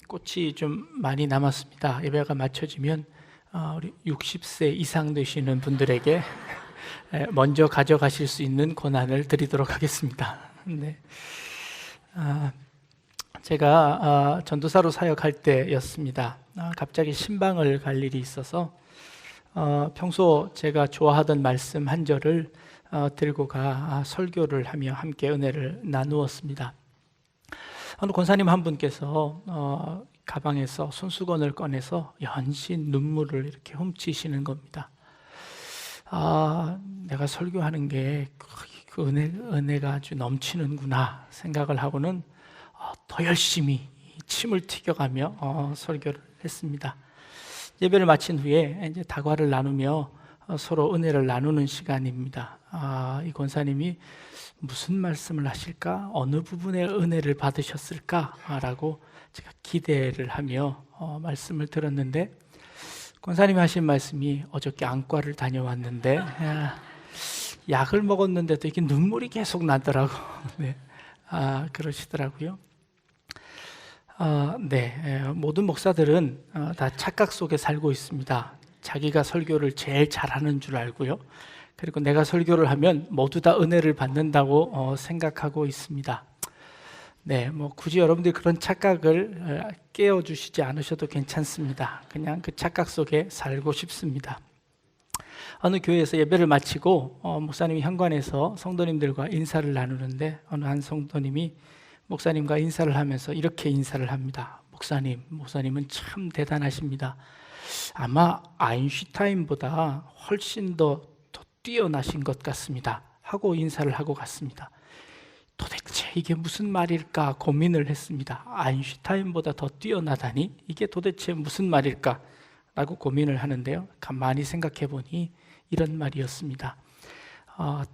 꽃이 좀 많이 남았습니다. 예배가 마쳐지면 우리 60세 이상 되시는 분들에게 먼저 가져가실 수 있는 권한을 드리도록 하겠습니다. 네. 제가 전도사로 사역할 때였습니다. 갑자기 신방을 갈 일이 있어서 평소 제가 좋아하던 말씀 한 절을 들고 가 설교를 하며 함께 은혜를 나누었습니다. 어느 권사님 한 분께서 가방에서 손수건을 꺼내서 연신 눈물을 이렇게 훔치시는 겁니다. 내가 설교하는 게 그 은혜가 아주 넘치는구나 생각을 하고는 더 열심히 침을 튀겨가며 설교를 했습니다. 예배를 마친 후에 이제 다과를 나누며 서로 은혜를 나누는 시간입니다. 이 권사님이 무슨 말씀을 하실까? 어느 부분에 은혜를 받으셨을까라고 제가 기대를 하며 말씀을 들었는데, 권사님이 하신 말씀이 어저께 안과를 다녀왔는데 약을 먹었는데도 이게 눈물이 계속 나더라고. 네. 그러시더라고요. 모든 목사들은 다 착각 속에 살고 있습니다. 자기가 설교를 제일 잘하는 줄 알고요. 그리고 내가 설교를 하면 모두 다 은혜를 받는다고 생각하고 있습니다. 굳이 여러분들이 그런 착각을 깨워주시지 않으셔도 괜찮습니다. 그냥 그 착각 속에 살고 싶습니다. 어느 교회에서 예배를 마치고 목사님이 현관에서 성도님들과 인사를 나누는데, 어느 한 성도님이 목사님과 인사를 하면서 이렇게 인사를 합니다. 목사님은 참 대단하십니다. 아마 아인슈타인보다 훨씬 더 뛰어나신 것 같습니다 하고 인사를 하고 갔습니다. 도대체 이게 무슨 말일까 고민을 했습니다. 아인슈타인보다 더 뛰어나다니 이게 도대체 무슨 말일까 라고 고민을 하는데요, 가만히 생각해 보니 이런 말이었습니다.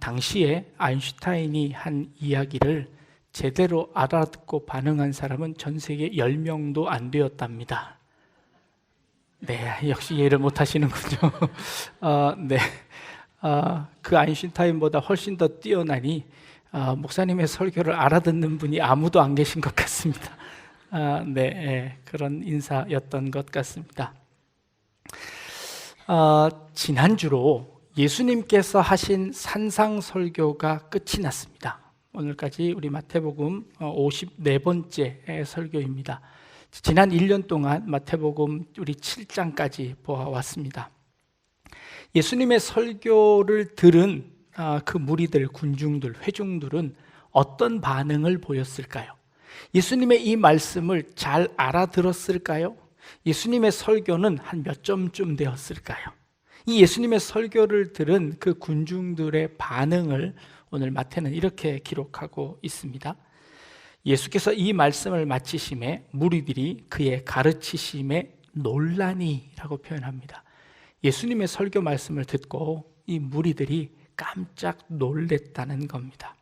당시에 아인슈타인이 한 이야기를 제대로 알아듣고 반응한 사람은 전 세계 10명도 안 되었답니다. 역시 이해를 못 하시는군요. 그 아인슈타인보다 훨씬 더 뛰어나니 목사님의 설교를 알아듣는 분이 아무도 안 계신 것 같습니다. 그런 인사였던 것 같습니다. 지난주로 예수님께서 하신 산상 설교가 끝이 났습니다. 오늘까지 우리 마태복음 54번째 설교입니다. 지난 1년 동안 마태복음 우리 7장까지 보아왔습니다. 예수님의 설교를 들은 그 무리들, 군중들, 회중들은 어떤 반응을 보였을까요? 예수님의 이 말씀을 잘 알아들었을까요? 예수님의 설교는 한 몇 점쯤 되었을까요? 이 예수님의 설교를 들은 그 군중들의 반응을 오늘 마태는 이렇게 기록하고 있습니다. 예수께서 이 말씀을 마치심에 무리들이 그의 가르치심에 놀라니라고 표현합니다. 예수님의 설교 말씀을 듣고 이 무리들이 깜짝 놀랬다는 겁니다.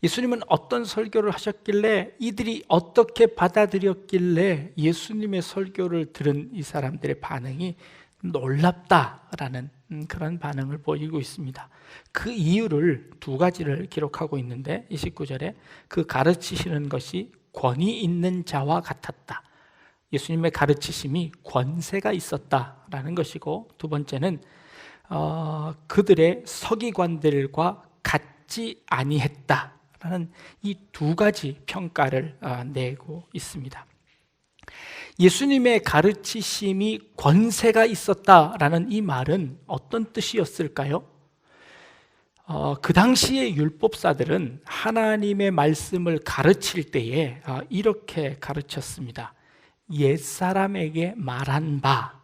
예수님은 어떤 설교를 하셨길래, 이들이 어떻게 받아들였길래 예수님의 설교를 들은 이 사람들의 반응이 놀랍다라는 그런 반응을 보이고 있습니다. 그 이유를 두 가지를 기록하고 있는데, 29절에 그 가르치시는 것이 권위 있는 자와 같았다. 예수님의 가르치심이 권세가 있었다라는 것이고, 두 번째는 그들의 서기관들과 같지 아니했다라는 이 두 가지 평가를 내고 있습니다. 예수님의 가르치심이 권세가 있었다라는 이 말은 어떤 뜻이었을까요? 그 당시의 율법사들은 하나님의 말씀을 가르칠 때에 이렇게 가르쳤습니다. 옛사람에게 말한 바,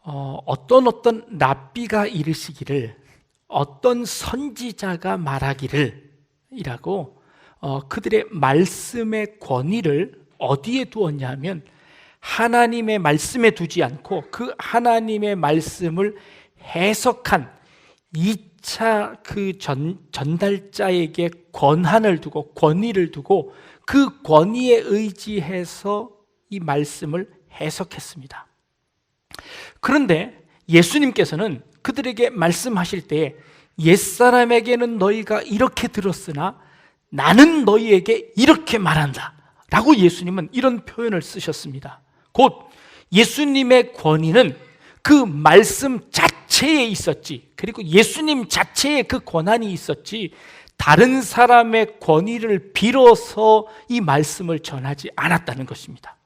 어떤 랍비가 이르시기를, 어떤 선지자가 말하기를 이라고 그들의 말씀의 권위를 어디에 두었냐면 하나님의 말씀에 두지 않고 그 하나님의 말씀을 해석한 2차 그 전달자에게 권한을 두고, 권위를 두고 그 권위에 의지해서 이 말씀을 해석했습니다. 그런데 예수님께서는 그들에게 말씀하실 때에 옛사람에게는 너희가 이렇게 들었으나 나는 너희에게 이렇게 말한다 라고 예수님은 이런 표현을 쓰셨습니다. 곧 예수님의 권위는 그 말씀 자체에 있었지, 그리고 예수님 자체에 그 권한이 있었지, 다른 사람의 권위를 빌어서 이 말씀을 전하지 않았다는 것입니다.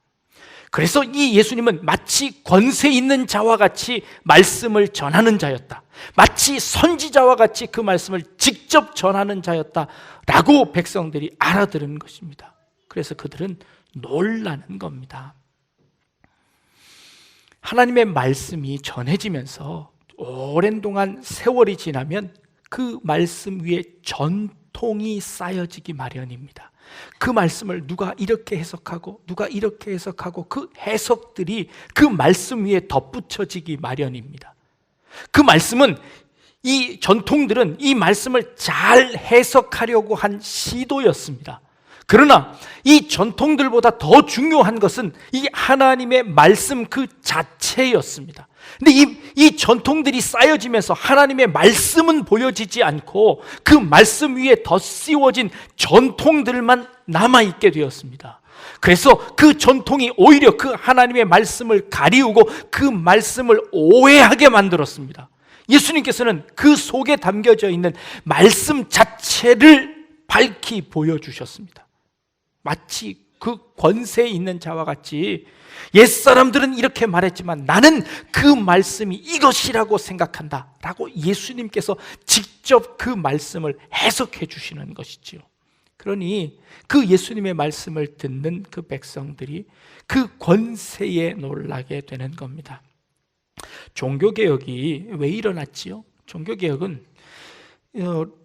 그래서 이 예수님은 마치 권세 있는 자와 같이 말씀을 전하는 자였다, 마치 선지자와 같이 그 말씀을 직접 전하는 자였다라고 백성들이 알아들은 것입니다. 그래서 그들은 놀라는 겁니다. 하나님의 말씀이 전해지면서 오랜 동안 세월이 지나면 그 말씀 위에 전통이 쌓여지기 마련입니다. 그 말씀을 누가 이렇게 해석하고 누가 이렇게 해석하고 그 해석들이 그 말씀 위에 덧붙여지기 마련입니다. 그 말씀은, 이 전통들은 이 말씀을 잘 해석하려고 한 시도였습니다. 그러나 이 전통들보다 더 중요한 것은 이 하나님의 말씀 그 자체였습니다. 근데 이 전통들이 쌓여지면서 하나님의 말씀은 보여지지 않고 그 말씀 위에 덧씌워진 전통들만 남아있게 되었습니다. 그래서 그 전통이 오히려 그 하나님의 말씀을 가리우고 그 말씀을 오해하게 만들었습니다. 예수님께서는 그 속에 담겨져 있는 말씀 자체를 밝히 보여주셨습니다. 마치 그 권세 있는 자와 같이 옛사람들은 이렇게 말했지만 나는 그 말씀이 이것이라고 생각한다 라고 예수님께서 직접 그 말씀을 해석해 주시는 것이지요. 그러니 그 예수님의 말씀을 듣는 그 백성들이 그 권세에 놀라게 되는 겁니다. 종교개혁이 왜 일어났지요? 종교개혁은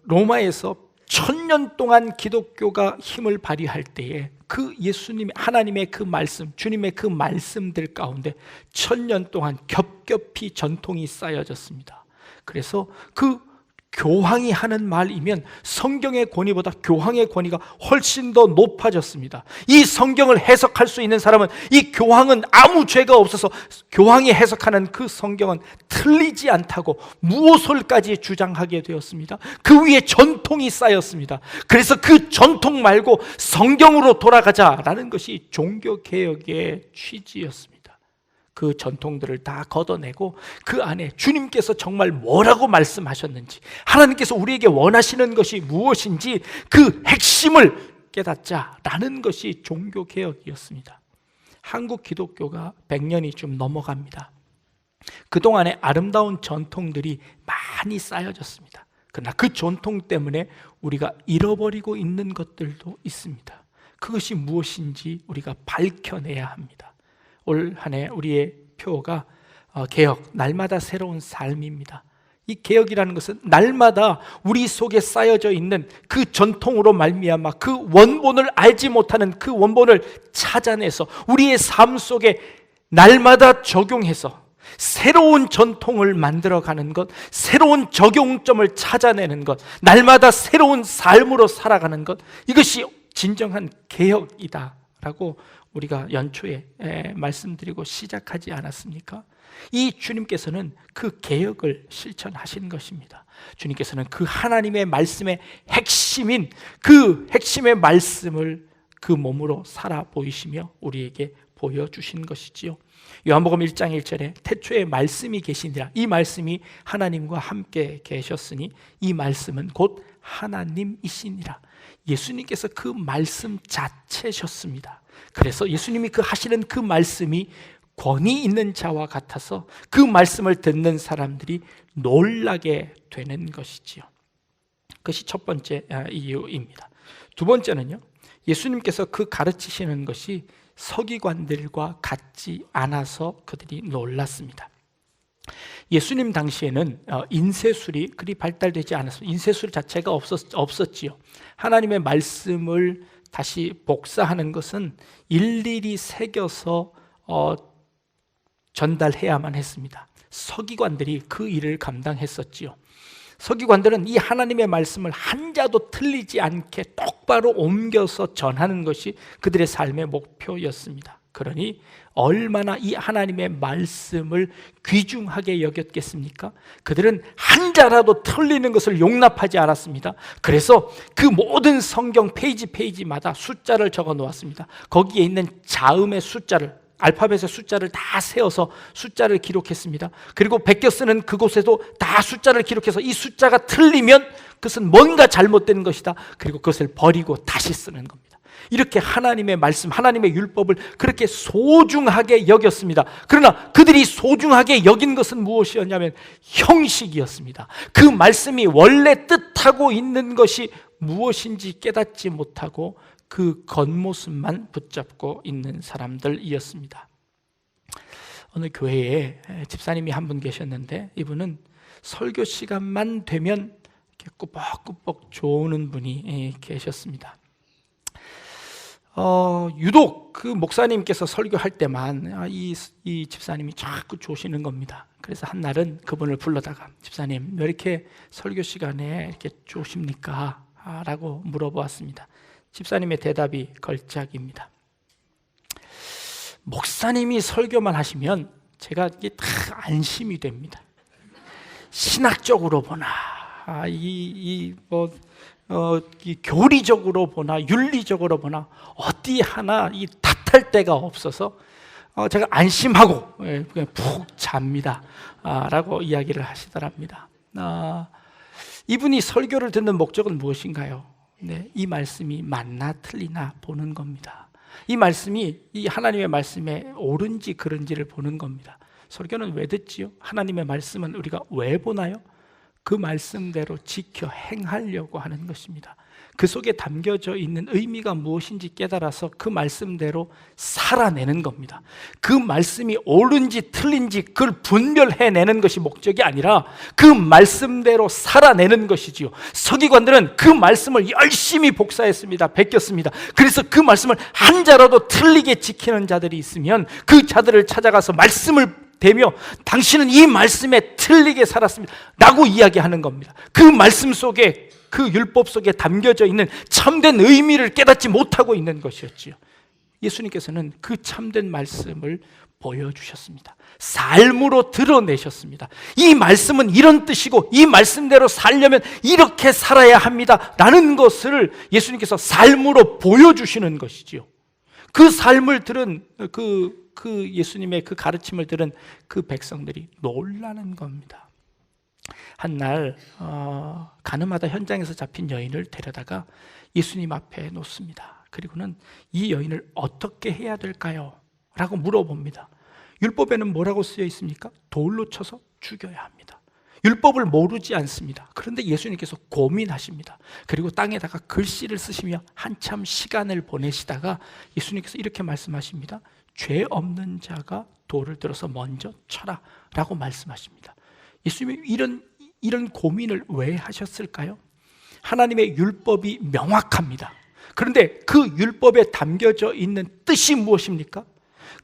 로마에서 1000년 동안 기독교가 힘을 발휘할 때에 그 예수님, 하나님의 그 말씀, 주님의 그 말씀들 가운데 1000년 동안 겹겹이 전통이 쌓여졌습니다. 그래서 그 교황이 하는 말이면 성경의 권위보다 교황의 권위가 훨씬 더 높아졌습니다. 이 성경을 해석할 수 있는 사람은, 이 교황은 아무 죄가 없어서 교황이 해석하는 그 성경은 틀리지 않다고 무오솔까지 주장하게 되었습니다. 그 위에 전통이 쌓였습니다. 그래서 그 전통 말고 성경으로 돌아가자라는 것이 종교개혁의 취지였습니다. 그 전통들을 다 걷어내고 그 안에 주님께서 정말 뭐라고 말씀하셨는지, 하나님께서 우리에게 원하시는 것이 무엇인지 그 핵심을 깨닫자라는 것이 종교개혁이었습니다. 한국 기독교가 100년이 좀 넘어갑니다. 그동안에 아름다운 전통들이 많이 쌓여졌습니다. 그러나 그 전통 때문에 우리가 잃어버리고 있는 것들도 있습니다. 그것이 무엇인지 우리가 밝혀내야 합니다. 올 한 해 우리의 표가 개혁, 날마다 새로운 삶입니다. 이 개혁이라는 것은 날마다 우리 속에 쌓여져 있는 그 전통으로 말미암아 그 원본을 알지 못하는 그 원본을 찾아내서 우리의 삶 속에 날마다 적용해서 새로운 전통을 만들어가는 것, 새로운 적용점을 찾아내는 것, 날마다 새로운 삶으로 살아가는 것, 이것이 진정한 개혁이다라고 우리가 연초에 말씀드리고 시작하지 않았습니까? 이 주님께서는 그 개혁을 실천하신 것입니다. 주님께서는 그 하나님의 말씀의 핵심인 그 핵심의 말씀을 그 몸으로 살아 보이시며 우리에게 보여주신 것이지요. 요한복음 1장 1절에 태초에 말씀이 계시니라, 이 말씀이 하나님과 함께 계셨으니 이 말씀은 곧 하나님이시니라. 예수님께서 그 말씀 자체셨습니다. 그래서 예수님이 그 하시는 그 말씀이 권위 있는 자와 같아서 그 말씀을 듣는 사람들이 놀라게 되는 것이지요. 그것이 첫 번째 이유입니다. 두 번째는요, 예수님께서 그 가르치시는 것이 서기관들과 같지 않아서 그들이 놀랐습니다. 예수님 당시에는 인쇄술이 그리 발달되지 않았습니다. 인쇄술 자체가 없었지요. 하나님의 말씀을 다시 복사하는 것은 일일이 새겨서 전달해야만 했습니다. 서기관들이 그 일을 감당했었지요. 서기관들은 이 하나님의 말씀을 한자도 틀리지 않게 똑바로 옮겨서 전하는 것이 그들의 삶의 목표였습니다. 그러니 얼마나 이 하나님의 말씀을 귀중하게 여겼겠습니까? 그들은 한 자라도 틀리는 것을 용납하지 않았습니다. 그래서 그 모든 성경 페이지마다 숫자를 적어 놓았습니다. 거기에 있는 자음의 숫자를, 알파벳의 숫자를 다 세어서 숫자를 기록했습니다. 그리고 베껴 쓰는 그곳에도 다 숫자를 기록해서 이 숫자가 틀리면 그것은 뭔가 잘못된 것이다. 그리고 그것을 버리고 다시 쓰는 겁니다. 이렇게 하나님의 말씀, 하나님의 율법을 그렇게 소중하게 여겼습니다. 그러나 그들이 소중하게 여긴 것은 무엇이었냐면 형식이었습니다. 그 말씀이 원래 뜻하고 있는 것이 무엇인지 깨닫지 못하고 그 겉모습만 붙잡고 있는 사람들이었습니다. 어느 교회에 집사님이 한 분 계셨는데, 이분은 설교 시간만 되면 이렇게 꾸벅꾸벅 조는 분이 계셨습니다. 유독 그 목사님께서 설교할 때만 이 집사님이 자꾸 조시는 겁니다. 그래서 한 날은 그분을 불러다가, 집사님 왜 이렇게 설교 시간에 이렇게 조십니까? 라고 물어보았습니다. 집사님의 대답이 걸작입니다. 목사님이 설교만 하시면 제가 이게 다 안심이 됩니다. 신학적으로 보나, 이 교리적으로 보나, 윤리적으로 보나 어디 하나 이 탓할 데가 없어서 제가 안심하고 그냥 푹 잡니다. 라고 이야기를 하시더랍니다. 이분이 설교를 듣는 목적은 무엇인가요? 네, 이 말씀이 맞나 틀리나 보는 겁니다. 이 말씀이 이 하나님의 말씀에 옳은지 그른지를 보는 겁니다. 설교는 왜 듣지요? 하나님의 말씀은 우리가 왜 보나요? 그 말씀대로 지켜 행하려고 하는 것입니다. 그 속에 담겨져 있는 의미가 무엇인지 깨달아서 그 말씀대로 살아내는 겁니다. 그 말씀이 옳은지 틀린지 그걸 분별해내는 것이 목적이 아니라 그 말씀대로 살아내는 것이지요. 서기관들은 그 말씀을 열심히 복사했습니다. 베꼈습니다. 그래서 그 말씀을 한 자라도 틀리게 지키는 자들이 있으면 그 자들을 찾아가서 말씀을 되며 당신은 이 말씀에 틀리게 살았습니다 라고 이야기하는 겁니다. 그 말씀 속에, 그 율법 속에 담겨져 있는 참된 의미를 깨닫지 못하고 있는 것이었지요. 예수님께서는 그 참된 말씀을 보여주셨습니다. 삶으로 드러내셨습니다. 이 말씀은 이런 뜻이고 이 말씀대로 살려면 이렇게 살아야 합니다 라는 것을 예수님께서 삶으로 보여주시는 것이지요. 그 삶을 들은 그 예수님의 그 가르침을 들은 그 백성들이 놀라는 겁니다. 한날 가늠하다 현장에서 잡힌 여인을 데려다가 예수님 앞에 놓습니다. 그리고는 이 여인을 어떻게 해야 될까요? 라고 물어봅니다. 율법에는 뭐라고 쓰여 있습니까? 돌로 쳐서 죽여야 합니다. 율법을 모르지 않습니다. 그런데 예수님께서 고민하십니다. 그리고 땅에다가 글씨를 쓰시며 한참 시간을 보내시다가 예수님께서 이렇게 말씀하십니다. 죄 없는 자가 돌을 들어서 먼저 쳐라 라고 말씀하십니다. 예수님이 이런 고민을 왜 하셨을까요? 하나님의 율법이 명확합니다. 그런데 그 율법에 담겨져 있는 뜻이 무엇입니까?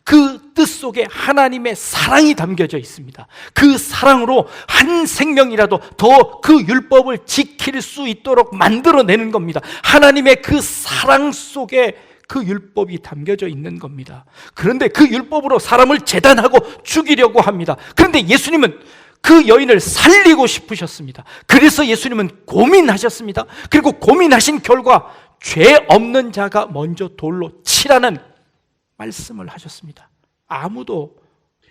그 뜻 속에 하나님의 사랑이 담겨져 있습니다. 그 사랑으로 한 생명이라도 더 그 율법을 지킬 수 있도록 만들어내는 겁니다. 하나님의 그 사랑 속에 그 율법이 담겨져 있는 겁니다. 그런데 그 율법으로 사람을 재단하고 죽이려고 합니다. 그런데 예수님은 그 여인을 살리고 싶으셨습니다. 그래서 예수님은 고민하셨습니다. 그리고 고민하신 결과 죄 없는 자가 먼저 돌로 치라는 말씀을 하셨습니다. 아무도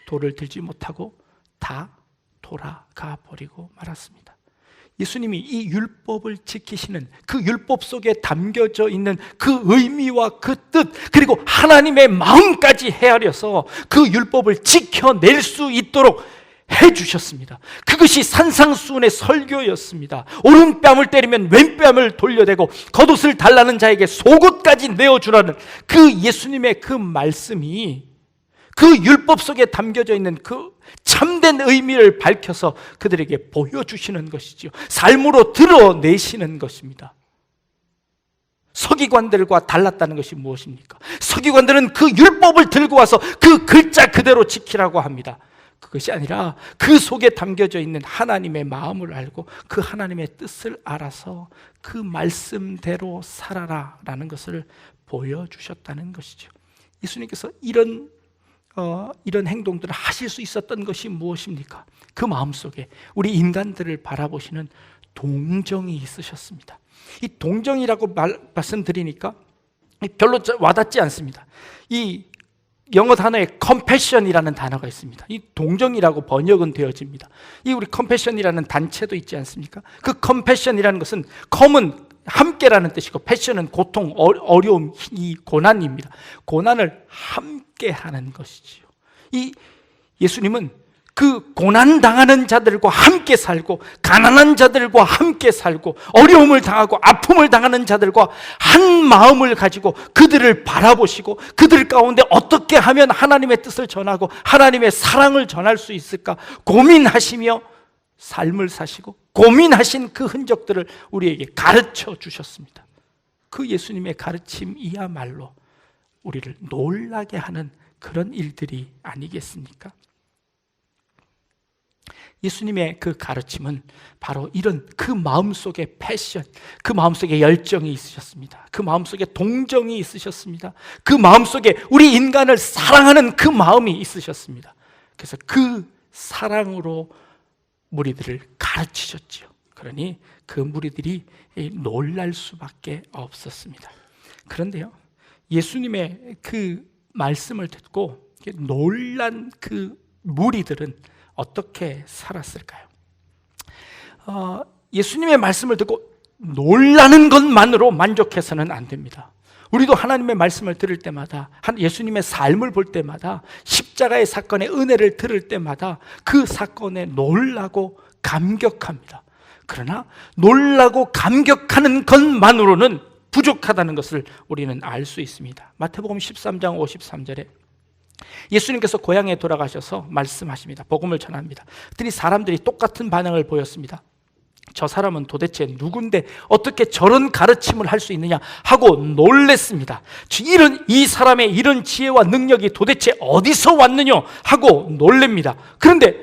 돌을 들지 못하고 다 돌아가 버리고 말았습니다. 예수님이 이 율법을 지키시는 그 율법 속에 담겨져 있는 그 의미와 그 뜻, 그리고 하나님의 마음까지 헤아려서 그 율법을 지켜낼 수 있도록 해주셨습니다. 그것이 산상수훈의 설교였습니다. 오른뺨을 때리면 왼뺨을 돌려대고 겉옷을 달라는 자에게 속옷까지 내어주라는 그 예수님의 그 말씀이 그 율법 속에 담겨져 있는 그 참된 의미를 밝혀서 그들에게 보여주시는 것이지요. 삶으로 드러내시는 것입니다. 서기관들과 달랐다는 것이 무엇입니까? 서기관들은 그 율법을 들고 와서 그 글자 그대로 지키라고 합니다. 그것이 아니라 그 속에 담겨져 있는 하나님의 마음을 알고 그 하나님의 뜻을 알아서 그 말씀대로 살아라 라는 것을 보여주셨다는 것이죠. 예수님께서 이런 행동들을 하실 수 있었던 것이 무엇입니까? 그 마음속에 우리 인간들을 바라보시는 동정이 있으셨습니다. 이 동정이라고 말씀드리니까 별로 와닿지 않습니다. 이 영어 단어에 compassion이라는 단어가 있습니다. 이 동정이라고 번역은 되어집니다. 이 우리 compassion이라는 단체도 있지 않습니까? 그 compassion이라는 것은 com은 함께라는 뜻이고 passion은 고통, 어려움, 이 고난입니다. 고난을 함께하는 것이지요. 이 예수님은 그 고난 당하는 자들과 함께 살고 가난한 자들과 함께 살고 어려움을 당하고 아픔을 당하는 자들과 한 마음을 가지고 그들을 바라보시고 그들 가운데 어떻게 하면 하나님의 뜻을 전하고 하나님의 사랑을 전할 수 있을까 고민하시며 삶을 사시고 고민하신 그 흔적들을 우리에게 가르쳐 주셨습니다. 그 예수님의 가르침이야말로 우리를 놀라게 하는 그런 일들이 아니겠습니까? 예수님의 그 가르침은 바로 이런 그 마음속에 패션, 그 마음속에 열정이 있으셨습니다. 그 마음속에 동정이 있으셨습니다. 그 마음속에 우리 인간을 사랑하는 그 마음이 있으셨습니다. 그래서 그 사랑으로 무리들을 가르치셨지요. 그러니 그 무리들이 놀랄 수밖에 없었습니다. 그런데요, 예수님의 그 말씀을 듣고 놀란 그 무리들은 어떻게 살았을까요? 예수님의 말씀을 듣고 놀라는 것만으로 만족해서는 안 됩니다. 우리도 하나님의 말씀을 들을 때마다, 예수님의 삶을 볼 때마다, 십자가의 사건의 은혜를 들을 때마다 그 사건에 놀라고 감격합니다. 그러나 놀라고 감격하는 것만으로는 부족하다는 것을 우리는 알 수 있습니다. 마태복음 13장 53절에 예수님께서 고향에 돌아가셔서 말씀하십니다. 복음을 전합니다. 그랬더니 사람들이 똑같은 반응을 보였습니다. 저 사람은 도대체 누군데 어떻게 저런 가르침을 할 수 있느냐 하고 놀랬습니다. 이 사람의 이런 지혜와 능력이 도대체 어디서 왔느냐 하고 놀랍니다. 그런데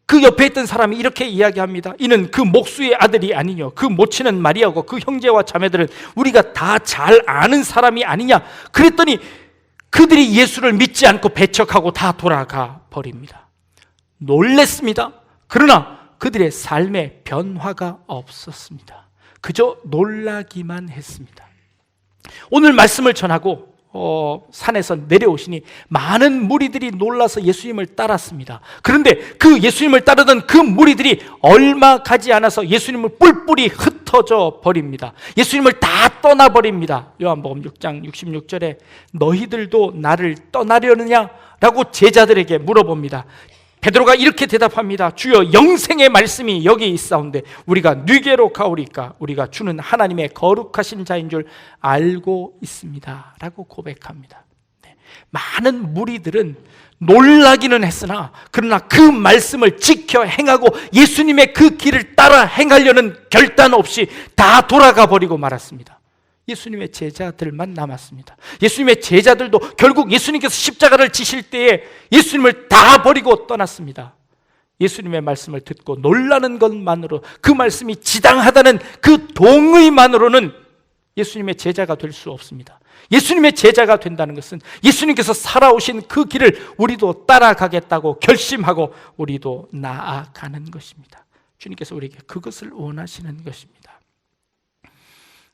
그 옆에 있던 사람이 이렇게 이야기합니다. 이는 그 목수의 아들이 아니뇨, 그 모친은 마리아고 그 형제와 자매들은 우리가 다 잘 아는 사람이 아니냐. 그랬더니 그들이 예수를 믿지 않고 배척하고 다 돌아가 버립니다. 놀랬습니다. 그러나 그들의 삶에 변화가 없었습니다. 그저 놀라기만 했습니다. 오늘 말씀을 전하고 산에서 내려오시니 많은 무리들이 놀라서 예수님을 따랐습니다. 그런데 그 예수님을 따르던 그 무리들이 얼마 가지 않아서 예수님을 뿔뿔이 흩어져 버립니다. 예수님을 다 떠나버립니다. 요한복음 6장 66절에 너희들도 나를 떠나려느냐? 라고 제자들에게 물어봅니다. 베드로가 이렇게 대답합니다. 주여, 영생의 말씀이 여기 있사온데 우리가 누게로 가오리까? 우리가 주는 하나님의 거룩하신 자인 줄 알고 있습니다. 라고 고백합니다. 많은 무리들은 놀라기는 했으나 그러나 그 말씀을 지켜 행하고 예수님의 그 길을 따라 행하려는 결단 없이 다 돌아가 버리고 말았습니다. 예수님의 제자들만 남았습니다. 예수님의 제자들도 결국 예수님께서 십자가를 지실 때에 예수님을 다 버리고 떠났습니다. 예수님의 말씀을 듣고 놀라는 것만으로, 그 말씀이 지당하다는 그 동의만으로는 예수님의 제자가 될 수 없습니다. 예수님의 제자가 된다는 것은 예수님께서 살아오신 그 길을 우리도 따라가겠다고 결심하고 우리도 나아가는 것입니다. 주님께서 우리에게 그것을 원하시는 것입니다.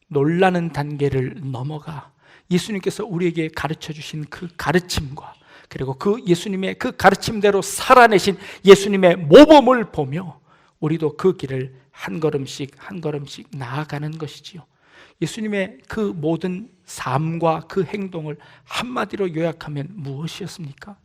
놀라는 단계를 넘어가 예수님께서 우리에게 가르쳐 주신 그 가르침과 그리고 그 예수님의 그 가르침대로 살아내신 예수님의 모범을 보며 우리도 그 길을 한 걸음씩 한 걸음씩 나아가는 것이지요. 예수님의 그 모든 삶과 그 행동을 한마디로 요약하면 무엇이었습니까?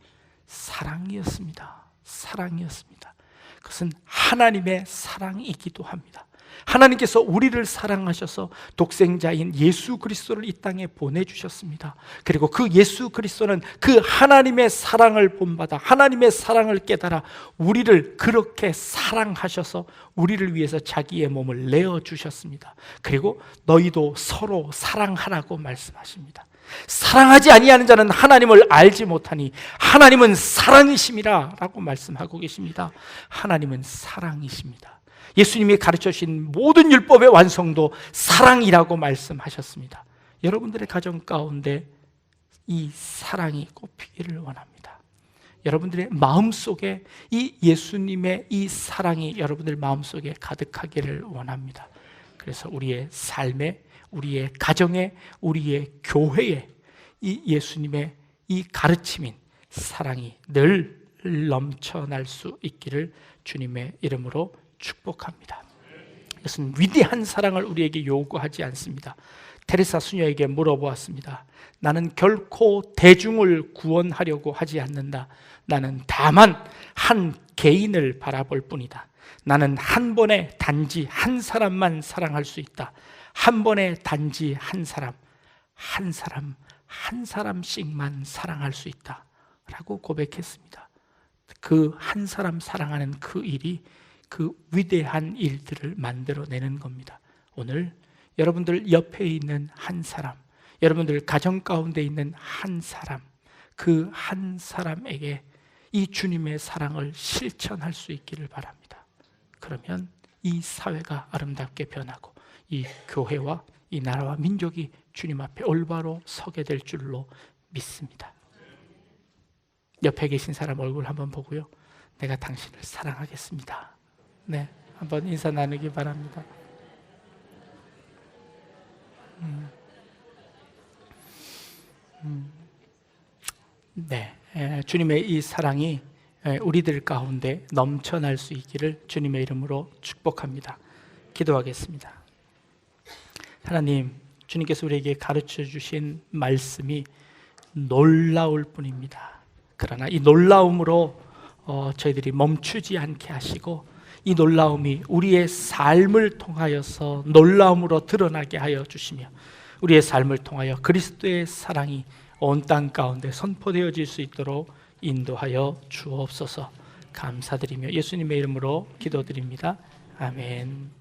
사랑이었습니다. 사랑이었습니다. 그것은 하나님의 사랑이기도 합니다. 하나님께서 우리를 사랑하셔서 독생자인 예수 그리스도를 이 땅에 보내주셨습니다. 그리고 그 예수 그리스도는 그 하나님의 사랑을 본받아 하나님의 사랑을 깨달아 우리를 그렇게 사랑하셔서 우리를 위해서 자기의 몸을 내어주셨습니다. 그리고 너희도 서로 사랑하라고 말씀하십니다. 사랑하지 아니하는 자는 하나님을 알지 못하니 하나님은 사랑이심이라 라고 말씀하고 계십니다. 하나님은 사랑이십니다. 예수님이 가르쳐주신 모든 율법의 완성도 사랑이라고 말씀하셨습니다. 여러분들의 가정 가운데 이 사랑이 꽃피기를 원합니다. 여러분들의 마음속에 이 예수님의 이 사랑이 여러분들 마음속에 가득하기를 원합니다. 그래서 우리의 삶에, 우리의 가정에, 우리의 교회에 이 예수님의 이 가르침인 사랑이 늘 넘쳐날 수 있기를 주님의 이름으로 축복합니다. 이것은 위대한 사랑을 우리에게 요구하지 않습니다. 테레사 수녀에게 물어보았습니다. 나는 결코 대중을 구원하려고 하지 않는다. 나는 다만 한 개인을 바라볼 뿐이다. 나는 한 번에 단지 한 사람만 사랑할 수 있다. 한 번에 단지 한 사람씩만 사랑할 수 있다 라고 고백했습니다. 그 한 사람 사랑하는 그 일이 그 위대한 일들을 만들어내는 겁니다. 오늘 여러분들 옆에 있는 한 사람, 여러분들 가정 가운데 있는 한 사람, 그 한 사람에게 이 주님의 사랑을 실천할 수 있기를 바랍니다. 그러면 이 사회가 아름답게 변하고 이 교회와 이 나라와 민족이 주님 앞에 올바로 서게 될 줄로 믿습니다. 옆에 계신 사람 얼굴 한번 보고요. 내가 당신을 사랑하겠습니다. 네, 한번 인사 나누기 바랍니다. 네, 주님의 이 사랑이 우리들 가운데 넘쳐날 수 있기를 주님의 이름으로 축복합니다. 기도하겠습니다. 하나님, 주님께서 우리에게 가르쳐 주신 말씀이 놀라울 뿐입니다. 그러나 이 놀라움으로 저희들이 멈추지 않게 하시고 이 놀라움이 우리의 삶을 통하여서 놀라움으로 드러나게 하여 주시며 우리의 삶을 통하여 그리스도의 사랑이 온 땅 가운데 선포되어질 수 있도록 인도하여 주옵소서. 감사드리며 예수님의 이름으로 기도드립니다. 아멘.